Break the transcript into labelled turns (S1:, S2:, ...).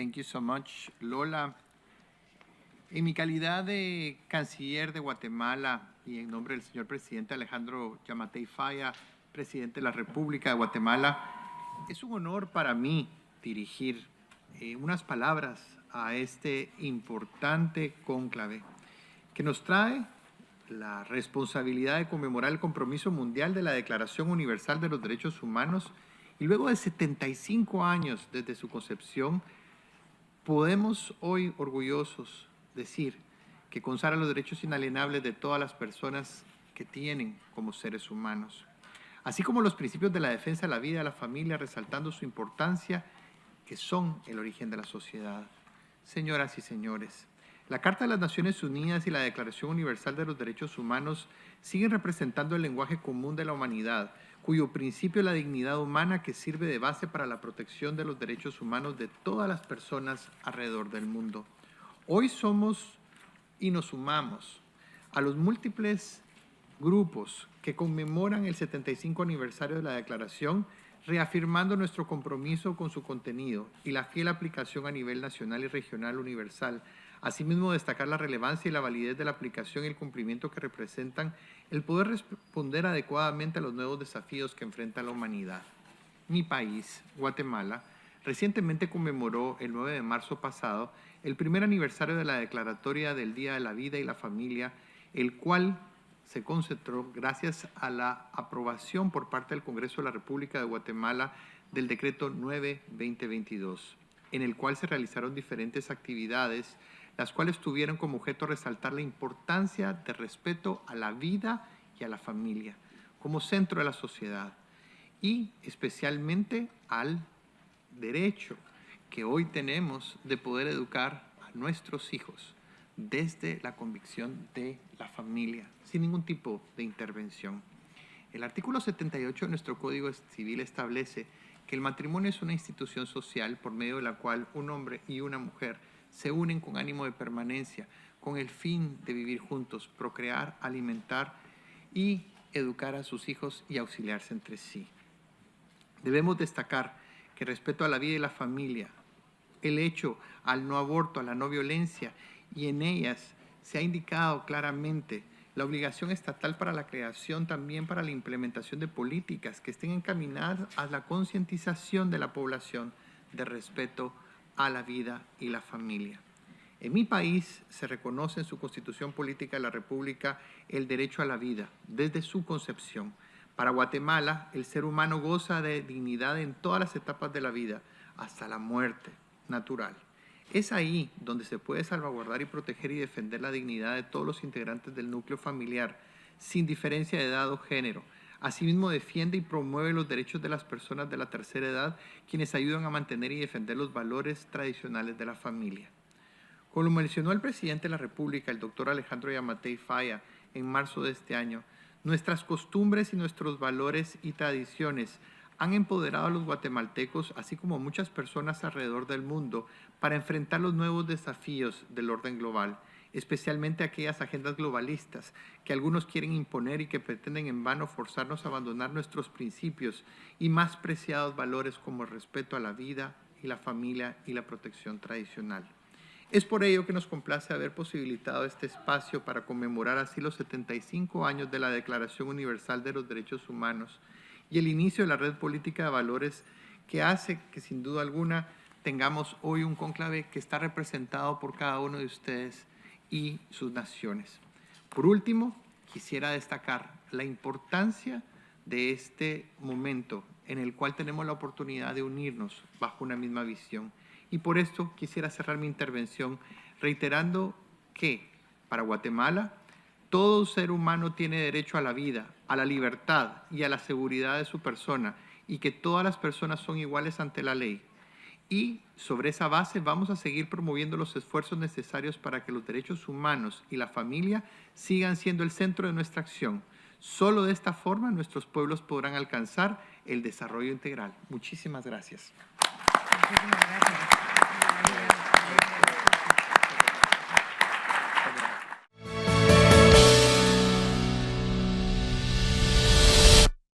S1: Thank you so much, Lola. En mi calidad de canciller de Guatemala y en nombre del señor presidente Alejandro Yamatei Falla, presidente de la República de Guatemala, es un honor para mí dirigir unas palabras a este importante cónclave que nos trae la responsabilidad de conmemorar el compromiso mundial de la Declaración Universal de los Derechos Humanos y luego de 75 años desde su concepción, podemos hoy orgullosos decir que consagra los derechos inalienables de todas las personas que tienen como seres humanos, así como los principios de la defensa de la vida de la familia, resaltando su importancia, que son el origen de la sociedad. Señoras y señores, la Carta de las Naciones Unidas y la Declaración Universal de los Derechos Humanos siguen representando el lenguaje común de la humanidad, cuyo principio es la dignidad humana que sirve de base para la protección de los derechos humanos de todas las personas alrededor del mundo. Hoy somos y nos sumamos a los múltiples grupos que conmemoran el 75 aniversario de la Declaración, reafirmando nuestro compromiso con su contenido y la fiel aplicación a nivel nacional y regional universal. Asimismo, destacar la relevancia y la validez de la aplicación y el cumplimiento que representan el poder responder adecuadamente a los nuevos desafíos que enfrenta la humanidad. Mi país, Guatemala, recientemente conmemoró el 9 de marzo pasado el primer aniversario de la Declaratoria del Día de la Vida y la Familia, el cual se concentró gracias a la aprobación por parte del Congreso de la República de Guatemala del Decreto 9-2022, en el cual se realizaron diferentes actividades, las cuales tuvieron como objeto resaltar la importancia de respeto a la vida y a la familia como centro de la sociedad y especialmente al derecho que hoy tenemos de poder educar a nuestros hijos desde la convicción de la familia, sin ningún tipo de intervención. El artículo 78 de nuestro Código Civil establece que el matrimonio es una institución social por medio de la cual un hombre y una mujer se unen con ánimo de permanencia, con el fin de vivir juntos, procrear, alimentar y educar a sus hijos y auxiliarse entre sí. Debemos destacar que el respeto a la vida y la familia, el hecho al no aborto, a la no violencia, y en ellas se ha indicado claramente la obligación estatal para la creación, también para la implementación de políticas que estén encaminadas a la concientización de la población de respeto a la vida y la familia. En mi país se reconoce en su Constitución Política de la República el derecho a la vida desde su concepción. Para Guatemala, el ser humano goza de dignidad en todas las etapas de la vida, hasta la muerte natural. Es ahí donde se puede salvaguardar y proteger y defender la dignidad de todos los integrantes del núcleo familiar, sin diferencia de edad o género. Asimismo, defiende y promueve los derechos de las personas de la tercera edad, quienes ayudan a mantener y defender los valores tradicionales de la familia. Como lo mencionó el presidente de la República, el doctor Alejandro Yamatei Falla, en marzo de este año, nuestras costumbres y nuestros valores y tradiciones han empoderado a los guatemaltecos, así como a muchas personas alrededor del mundo, para enfrentar los nuevos desafíos del orden global, especialmente aquellas agendas globalistas que algunos quieren imponer y que pretenden en vano forzarnos a abandonar nuestros principios y más preciados valores como el respeto a la vida y la familia y la protección tradicional. Es por ello que nos complace haber posibilitado este espacio para conmemorar así los 75 años de la Declaración Universal de los Derechos Humanos y el inicio de la red política de valores que hace que sin duda alguna tengamos hoy un cónclave que está representado por cada uno de ustedes y sus naciones. Por último, quisiera destacar la importancia de este momento en el cual tenemos la oportunidad de unirnos bajo una misma visión. Y por esto quisiera cerrar mi intervención reiterando que para Guatemala todo ser humano tiene derecho a la vida, a la libertad y a la seguridad de su persona y que todas las personas son iguales ante la ley. Y sobre esa base vamos a seguir promoviendo los esfuerzos necesarios para que los derechos humanos y la familia sigan siendo el centro de nuestra acción. Solo de esta forma nuestros pueblos podrán alcanzar el desarrollo integral. Muchísimas gracias.
S2: Muchísimas gracias.